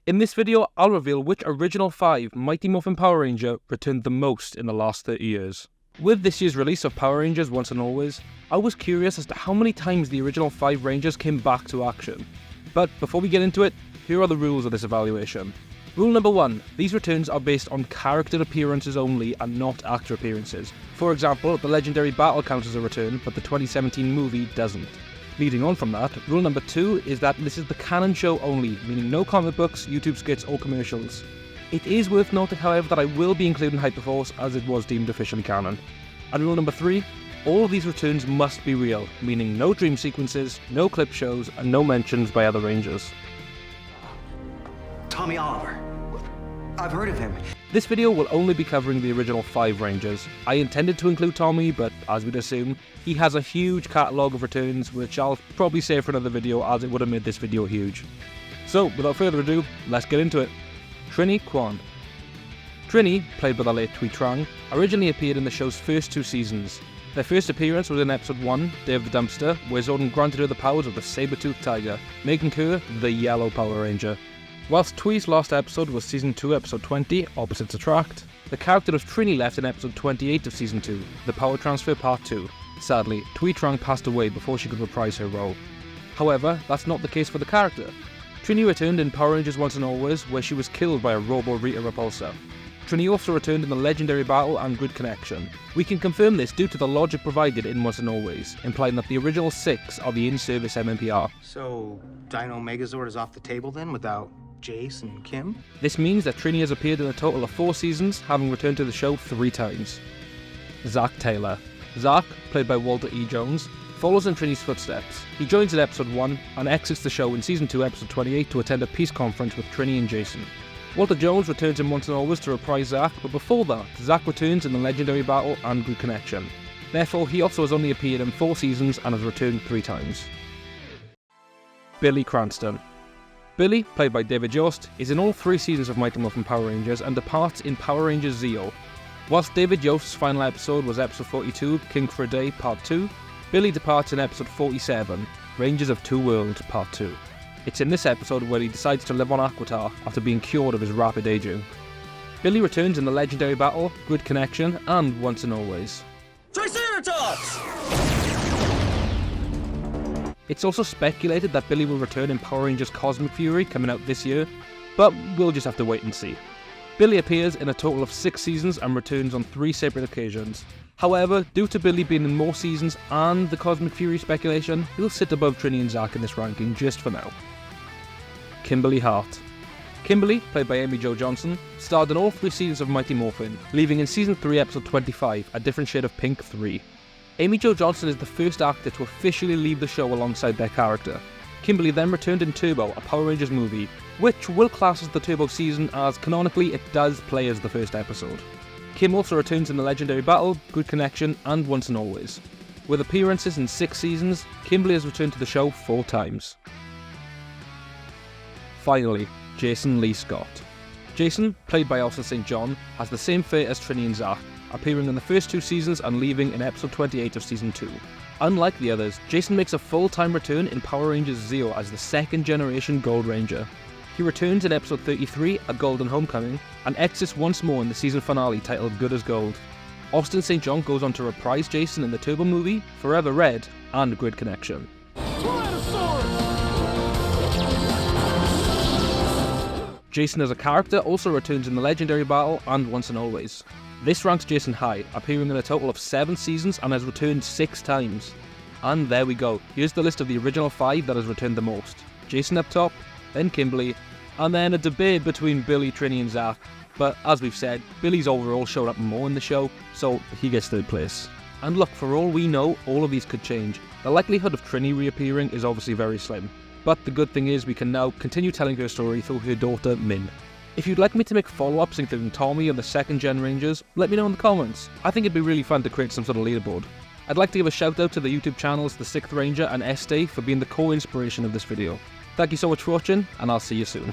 In this video, I'll reveal which original 5 Mighty Morphin Power Ranger returned the most in the last 30 years. With this year's release of Power Rangers Once and Always, I was curious as to how many times the original 5 Rangers came back to action. But before we get into it, here are the rules of this evaluation. Rule number 1, these returns are based on character appearances only and not actor appearances. For example, the legendary battle counts as a return, but the 2017 movie doesn't. Leading on from that, rule number 2 is that this is the canon show only, meaning no comic books, YouTube skits or commercials. It is worth noting, however, that I will be including Hyperforce as it was deemed officially canon. And rule number 3, all of these returns must be real, meaning no dream sequences, no clip shows, and no mentions by other Rangers. Tommy Oliver. I've heard of him. This video will only be covering the original 5 Rangers. I intended to include Tommy, but as we'd assume, he has a huge catalogue of returns, which I'll probably save for another video as it would have made this video huge. So, without further ado, let's get into it. Trini Kwan. Trini, played by the late Thuy Trang, originally appeared in the show's first 2 seasons. Their first appearance was in episode 1, Day of the Dumpster, where Zordon granted her the powers of the saber-toothed tiger, making her the Yellow Power Ranger. Whilst Thui's last episode was Season 2, Episode 20, Opposites Attract, the character of Trini left in Episode 28 of Season 2, The Power Transfer Part 2. Sadly, Thuy Trang passed away before she could reprise her role. However, that's not the case for the character. Trini returned in Power Rangers Once and Always, where she was killed by a Robo-Rita repulsor. Trini also returned in the legendary battle and Grid Connection. We can confirm this due to the logic provided in Once and Always, implying that the original 6 are the in-service MMPR. So, Dino Megazord is off the table then, without Jace and Kim? This means that Trini has appeared in a total of 4 seasons, having returned to the show 3 times. Zach Taylor. Zach, played by Walter E. Jones, follows in Trini's footsteps. He joins in episode 1 and exits the show in season 2 episode 28 to attend a peace conference with Trini and Jason. Walter Jones returns in Once and Always to reprise Zach, but before that, Zach returns in the legendary battle and Grid Connection. Therefore, he also has only appeared in 4 seasons and has returned 3 times. Billy Cranston. Billy, played by David Yost, is in all 3 seasons of Mighty Morphin Power Rangers and departs in Power Rangers Zeo. Whilst David Yost's final episode was episode 42, King for a Day, Part 2, Billy departs in episode 47, Rangers of Two Worlds, Part 2. It's in this episode where he decides to live on Aquitar after being cured of his rapid aging. Billy returns in the legendary battle, Grid Connection, and Once and Always. Triceratops! It's also speculated that Billy will return in Power Rangers Cosmic Fury coming out this year, but we'll just have to wait and see. Billy appears in a total of 6 seasons and returns on 3 separate occasions. However, due to Billy being in more seasons and the Cosmic Fury speculation, he'll sit above Trini and Zach in this ranking just for now. Kimberly Hart. Kimberly, played by Amy Jo Johnson, starred in all 3 seasons of Mighty Morphin, leaving in Season 3 Episode 25, A Different Shade of Pink 3. Amy Jo Johnson is the first actor to officially leave the show alongside their character. Kimberly then returned in Turbo, a Power Rangers movie, which will class as the Turbo season as canonically it does play as the first episode. Kim also returns in the legendary battle, Grid Connection, and Once and Always. With appearances in 6 seasons, Kimberly has returned to the show 4 times. Finally, Jason Lee Scott. Jason, played by Elsa St. John, has the same fate as Trini and Zach, appearing in the first 2 seasons and leaving in episode 28 of season 2. Unlike the others, Jason makes a full-time return in Power Rangers Zeo as the 2nd generation Gold Ranger. He returns in episode 33, A Golden Homecoming, and exits once more in the season finale titled Good as Gold. Austin St. John goes on to reprise Jason in the Turbo movie, Forever Red, and Grid Connection. Jason as a character also returns in the legendary battle and Once and Always. This ranks Jason high, appearing in a total of 7 seasons and has returned 6 times. And there we go, here's the list of the original 5 that has returned the most. Jason up top, then Kimberly, and then a debate between Billy, Trini and Zach. But as we've said, Billy's overall showed up more in the show, so he gets 3rd place. And look, for all we know, all of these could change. The likelihood of Trini reappearing is obviously very slim. But the good thing is we can now continue telling her story through her daughter, Min. If you'd like me to make follow-ups including Tommy and the 2nd Gen Rangers, let me know in the comments. I think it'd be really fun to create some sort of leaderboard. I'd like to give a shout out to the YouTube channels The 6th Ranger and Estee for being the core inspiration of this video. Thank you so much for watching, and I'll see you soon.